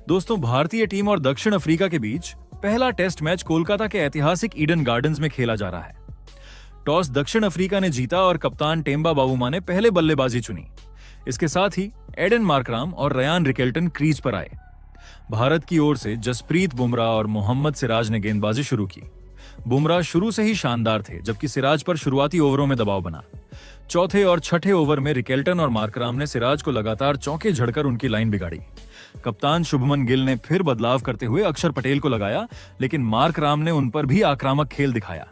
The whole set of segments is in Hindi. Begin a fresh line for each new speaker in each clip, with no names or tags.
दोस्तों, भारतीय टीम और दक्षिण अफ्रीका के बीच पहला टेस्ट मैच कोलकाता के ऐतिहासिक ईडन गार्डन्स में खेला जा रहा है। टॉस दक्षिण अफ्रीका ने जीता और कप्तान टेम्बा बावुमा ने पहले बल्लेबाजी चुनी। इसके साथ ही एडन मार्कराम और रयान रिकेल्टन क्रीज पर आए। भारत की ओर से जसप्रीत बुमराह और मोहम्मद सिराज ने गेंदबाजी शुरू की। बुमराह शुरू से ही शानदार थे, जबकि सिराज पर शुरुआती ओवरों में दबाव बना। चौथे और छठे ओवर में रिकेल्टन और मार्कराम ने सिराज को लगातार चौके झड़कर उनकी लाइन बिगाड़ी। कप्तान शुभमन गिल ने फिर बदलाव करते हुए अक्षर पटेल को लगाया, लेकिन मार्कराम ने उन पर भी आक्रामक खेल दिखाया।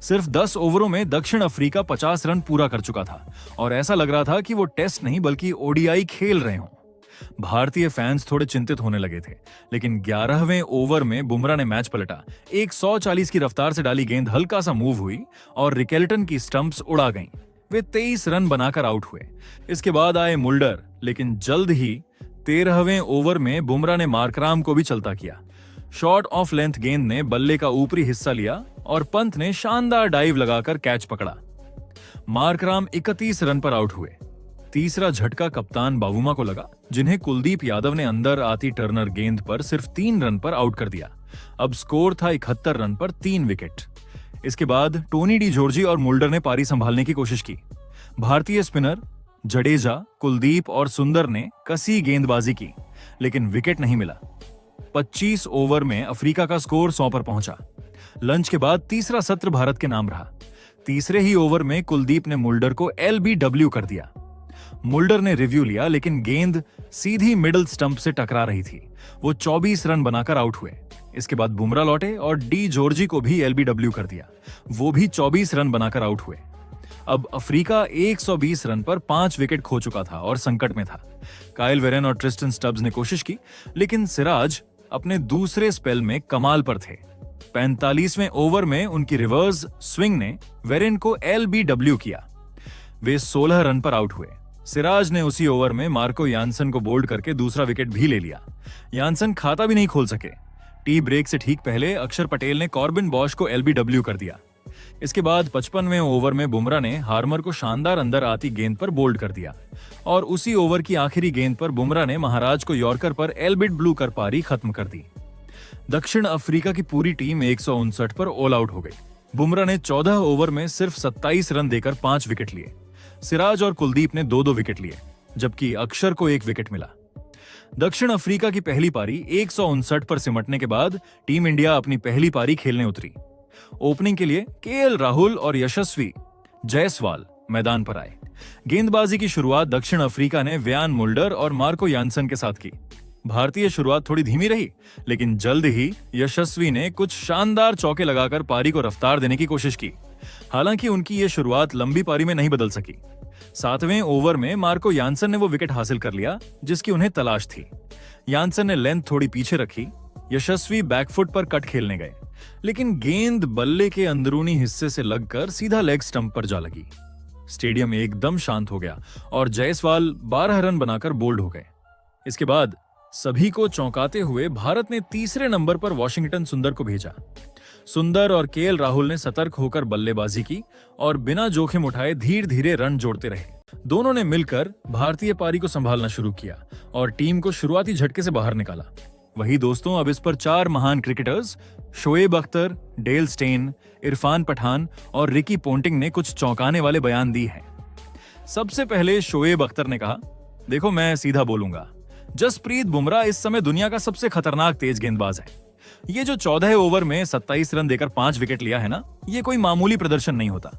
सिर्फ 10 ओवरों में दक्षिण अफ्रीका 50 रन पूरा कर चुका था और ऐसा लग रहा था कि वो टेस्ट नहीं बल्कि ओडीआई खेल रहे हों। भारतीय फैंस थोड़े चिंतित होने लगे थे, लेकिन 11वें ओवर में बुमराह ने मैच पलटा। 140 की रफ्तार से डाली गेंद हल्का सा मूव हुई और रिकेल्टन की स्टंप्स उड़ा गईं। वे 23 रन बनाकर आउट हुए। इसके बाद आए मुल्डर, लेकिन जल्द ही 13वें ओवर में बुमराह ने मार्कराम को भी चलता किया। शॉर्ट ऑफ लेंथ गेंद ने बल्ले का ऊपरी हिस्सा लिया और पंत ने शानदार डाइव लगाकर कैच पकड़ा। मार्कराम 31 रन पर आउट हुए। तीसरा झटका कप्तान बावुमा को लगा, जिन्हें कुलदीप यादव ने अंदर आती टर्नर गेंद पर सिर्फ 3 रन पर आउट कर दिया। अब स्कोर था 71 रन पर 3 विकेट। इसके बाद टोनी डी जॉर्जी और मुल्डर ने पारी संभालने की कोशिश की। भारतीय स्पिनर जडेजा, कुलदीप और सुंदर ने कसी गेंदबाजी की, लेकिन विकेट नहीं मिला। 25 ओवर में अफ्रीका का स्कोर 100 पर पहुंचा। लंच के बाद तीसरा सत्र भारत के नाम रहा। तीसरे ही ओवर में कुलदीप ने मुल्डर को एलबीडब्ल्यू कर दिया। मुल्डर ने रिव्यू लिया, लेकिन गेंद सीधी मिडिल स्टंप से टकरा रही थी। वो 24 रन बनाकर आउट हुए। इसके बाद बुमराह लौटे और डी जॉर्जी को भी एलबीडब्ल्यू कर दिया। वो भी 24 रन बनाकर आउट हुए। अब अफ्रीका 120 रन पर 5 विकेट खो चुका था और संकट में था। काइल वेरेन और ट्रिस्टन स्टब्स ने कोशिश की, लेकिन सिराज अपने दूसरे स्पेल में कमाल पर थे। 45वें ओवर में उनकी रिवर्स स्विंग ने वेरेन को एलबीडब्ल्यू किया। वे 16 रन पर आउट हुए। सिराज ने उसी ओवर में मार्को यानसन को बोल्ड करके दूसरा विकेट भी ले लिया। यानसन खाता भी नहीं खोल सके। टी ब्रेक से ठीक पहले अक्षर पटेल ने कॉर्बिन बॉश को एलबीडब्ल्यू कर दिया। इसके बाद 55वें ओवर में बुमराह ने हार्मर को शानदार अंदर आती गेंद पर बोल्ड कर दिया और उसी ओवर की आखिरी गेंद पर बुमराह ने महाराज को यॉर्कर पर एलबीडब्ल्यू कर पारी खत्म कर दी। दक्षिण अफ्रीका की पूरी टीम 159 पर ऑल आउट हो गई। बुमराह ने 14 ओवर में सिर्फ 27 रन देकर 5 विकेट लिए। सिराज और कुलदीप ने 2-2 विकेट लिए, जबकि अक्षर को 1 विकेट मिला। दक्षिण अफ्रीका की पहली पारी 159 पर सिमटने के बाद टीम इंडिया अपनी पहली पारी खेलने उतरी। ओपनिंग के लिए केएल राहुल और यशस्वी जायसवाल मैदान पर आए। गेंदबाजी की शुरुआत दक्षिण अफ्रीका ने व्यान मुल्डर और मार्को यानसन के साथ की। भारतीय शुरुआत थोड़ी धीमी रही, लेकिन जल्द ही यशस्वी ने कुछ शानदार चौके लगाकर पारी को रफ्तार देने की कोशिश की। हालांकि उनकी यह शुरुआत लंबी पारी में नहीं बदल सकी। 7वें ओवर में मार्को यानसन ने वो विकेट हासिल कर लिया जिसकी उन्हें तलाश थी। यानसन ने लेंथ थोड़ी पीछे रखी। यशस्वी बैकफुट पर कट खेलने गए, लेकिन गेंद बल्ले के अंदरूनी हिस्से से लगकर सीधा लेग स्टंप पर जा लगी। स्टेडियम एकदम शांत हो गया और जायसवाल 12 रन बनाकर बोल्ड हो गए। इसके बाद सभी को चौंकाते हुए भारत ने तीसरे नंबर पर वॉशिंगटन सुंदर को भेजा। सुंदर और केएल राहुल ने सतर्क होकर बल्लेबाजी की और बिना जोखिम उठाए धीरे धीरे रन जोड़ते रहे। दोनों ने मिलकर भारतीय पारी को संभालना शुरू किया और टीम को शुरुआती झटके से बाहर निकाला। वही दोस्तों, अब इस पर 4 महान cricketers Shoaib Akhtar, Dale Steyn, Irfan Pathan और रिकी पोंटिंग ने कुछ चौंकाने वाले बयान दिए हैं। सबसे पहले शोएब अख्तर ने कहा, देखो मैं सीधा बोलूंगा, जसप्रीत बुमराह इस समय दुनिया का सबसे खतरनाक तेज गेंदबाज है। ये जो 14 ओवर में 27 रन देकर 5 विकेट लिया है ना, ये कोई मामूली प्रदर्शन नहीं होता।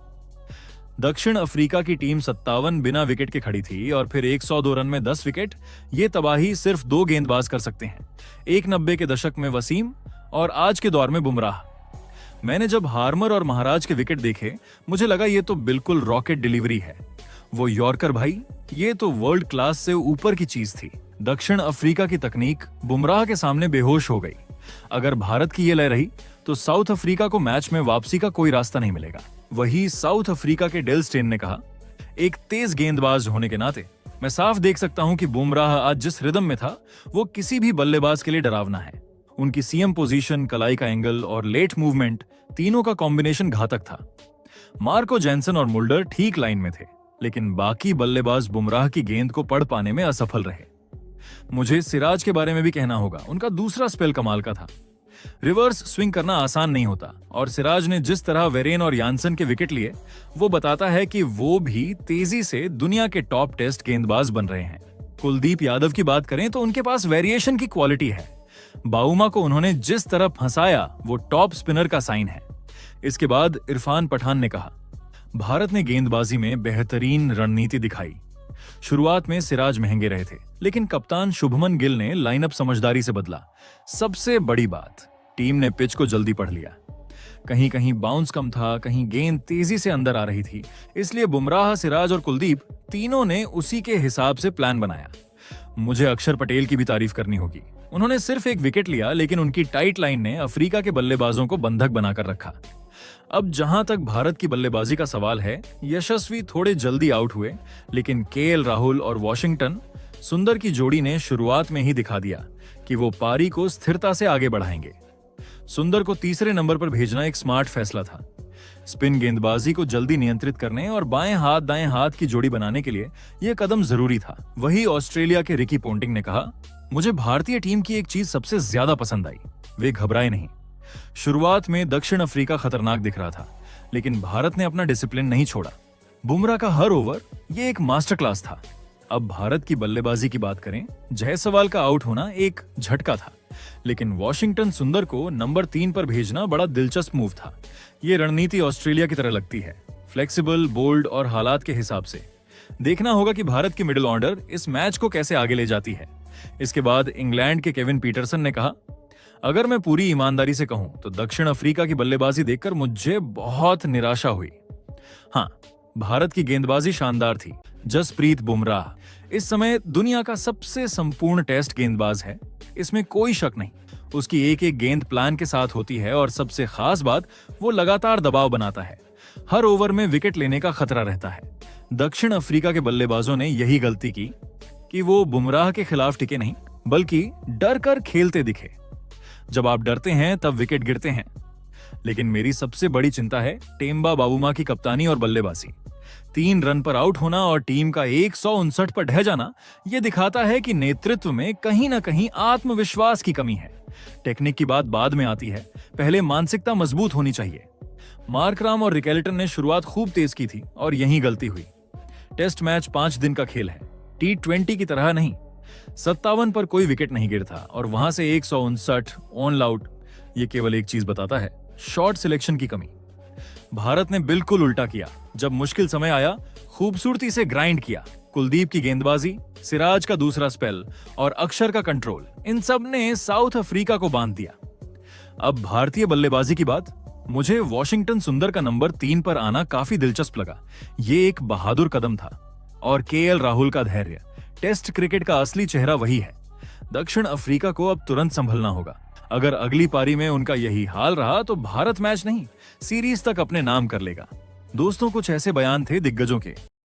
दक्षिण अफ्रीका की टीम 57 बिना विकेट के खड़ी थी और फिर 102 रन में 10 विकेट। ये तबाही सिर्फ 2 गेंदबाज कर सकते हैं, 1990 के दशक में वसीम और आज के दौर में बुमराह। मैंने जब हार्मर और महाराज के विकेट देखे, मुझे लगा ये तो बिल्कुल रॉकेट डिलीवरी है। वो यॉर्कर भाई, ये तो वर्ल्ड क्लास से ऊपर की चीज थी। दक्षिण अफ्रीका की तकनीक बुमराह के सामने बेहोश हो गई। अगर भारत की ये लय रही तो साउथ अफ्रीका को मैच में वापसी का कोई रास्ता नहीं मिलेगा। वही साउथ अफ्रीका के डेल स्टेन ने कहा, एक तेज गेंदबाज होने के नाते मैं साफ देख सकता हूं कि बुमराह आज जिस रिदम में था वो किसी भी बल्लेबाज के लिए डरावना है। उनकी सीएम पोजीशन, कलाई का एंगल और लेट मूवमेंट, तीनों का कॉम्बिनेशन घातक था। मार्को जैनसन और मुल्डर ठीक लाइन में थे, लेकिन बाकी बल्लेबाज बुमराह की गेंद को पढ़ पाने में असफल रहे। मुझे सिराज के बारे में भी कहना होगा। उनका दूसरा स्पेल कमाल का था। रिवर्स स्विंग करना आसान नहीं होता और सिराज ने जिस तरह वेरेन और यानसन के विकेट लिए, वो बताता है कि वो भी तेजी से दुनिया के टॉप टेस्ट गेंदबाज बन रहे हैं। कुलदीप यादव की बात करें तो उनके पास वेरिएशन की क्वालिटी है। बाउमा को उन्होंने जिस तरह फंसाया वो टॉप स्पिनर का साइन है। इसके बाद इरफान पठान ने कहा, भारत ने गेंदबाजी में बेहतरीन रणनीति दिखाई। शुरुआत में सिराज महंगे रहे थे, लेकिन कप्तान शुभमन गिल ने लाइनअप समझदारी से बदला। सबसे बड़ी बात, टीम ने पिच को जल्दी पढ़ लिया। कहीं कहीं बाउंस कम था, कहीं गेंद तेजी से अंदर आ रही थी, इसलिए बुमराह, सिराज और कुलदीप तीनों ने उसी के हिसाब से प्लान बनाया। मुझे अक्षर पटेल की भी तारीफ करनी होगी। उन्होंने सिर्फ एक विकेट लिया, लेकिन उनकी टाइट लाइन ने अफ्रीका के बल्लेबाजों को बंधक बनाकर रखा। अब जहां तक भारत की बल्लेबाजी का सवाल है, यशस्वी थोड़े जल्दी आउट हुए, लेकिन केएल राहुल और वॉशिंगटन सुंदर की जोड़ी ने शुरुआत में ही दिखा दिया कि वो पारी को स्थिरता से आगे बढ़ाएंगे। सुंदर को तीसरे नंबर पर भेजना एक स्मार्ट फैसला था। स्पिन गेंदबाजी को जल्दी नियंत्रित करने और बाएं हाथ दाएं हाथ की जोड़ी बनाने के लिए यह कदम जरूरी था। वही ऑस्ट्रेलिया के रिकी पोंटिंग ने कहा, मुझे भारतीय टीम की एक चीज सबसे ज्यादा पसंद आई, वे घबराए नहीं। शुरुआत में दक्षिण अफ्रीका खतरनाक दिख रहा था, लेकिन भारत ने अपना डिसिप्लिन नहीं छोड़ा। बुमराह का हर ओवर ये एक मास्टर क्लास था। अब भारत की बल्लेबाजी की बात करें, जायसवाल का आउट होना एक झटका था, लेकिन वॉशिंगटन सुंदर को नंबर 3 पर भेजना बड़ा दिलचस्प मूव था। ये रणनीति ऑस्ट्रेलिया की तरह लगती है, फ्लेक्सिबल, बोल्ड और हालात के हिसाब से। देखना होगा कि भारत की मिडिल ऑर्डर इस मैच को कैसे आगे ले जाती है। इसके बाद इंग्लैंड के केविन पीटरसन ने कहा, अगर मैं पूरी ईमानदारी से कहूं तो दक्षिण अफ्रीका की बल्लेबाजी देखकर मुझे बहुत निराशा हुई। हाँ, भारत की गेंदबाजी शानदार थी। जसप्रीत बुमराह इस समय दुनिया का सबसे संपूर्ण टेस्ट गेंदबाज है, इसमें कोई शक नहीं। उसकी एक एक गेंद प्लान के साथ होती है और सबसे खास बात, वो लगातार दबाव बनाता है। हर ओवर में विकेट लेने का खतरा रहता है। दक्षिण अफ्रीका के बल्लेबाजों ने यही गलती की कि वो बुमराह के खिलाफ टिके नहीं, बल्कि डर कर खेलते दिखे। जब आप डरते हैं तब विकेट गिरते हैं। लेकिन मेरी सबसे बड़ी चिंता है टेम्बा बावुमा की कप्तानी और बल्लेबाजी। 3 रन पर आउट होना और टीम का 159 पर ढह जाना, यह दिखाता है कि नेतृत्व में कहीं ना कहीं आत्मविश्वास की कमी है। टेक्निक की बात बाद में आती है, पहले मानसिकता मजबूत होनी चाहिए। मार्कराम और रिकेल्टन ने शुरुआत खूब तेज की थी और यही गलती हुई। टेस्ट मैच 5 दिन का खेल है, T20 की तरह नहीं। 57 पर कोई विकेट नहीं गिरता और वहां से 159 ऑन आउट, ये केवल एक चीज बताता है, शॉट सिलेक्शन की कमी। भारत ने बिल्कुल उल्टा किया। जब मुश्किल समय आया, खूबसूरती से ग्राइंड किया। कुलदीप की गेंदबाजी, सिराज का दूसरा स्पेल और अक्षर का कंट्रोल, इन सब ने साउथ अफ्रीका को बांध दिया। अब भारतीय बल्लेबाजी की बात, मुझे वॉशिंगटन सुंदर का नंबर 3 पर आना काफी दिलचस्प लगा। ये एक बहादुर कदम था। और केएल राहुल का धैर्य, टेस्ट क्रिकेट का असली चेहरा वही है। दक्षिण अफ्रीका को अब तुरंत संभलना होगा। अगर अगली पारी में उनका यही हाल रहा तो भारत मैच नहीं, सीरीज तक अपने नाम कर लेगा। दोस्तों, कुछ ऐसे बयान थे दिग्गजों के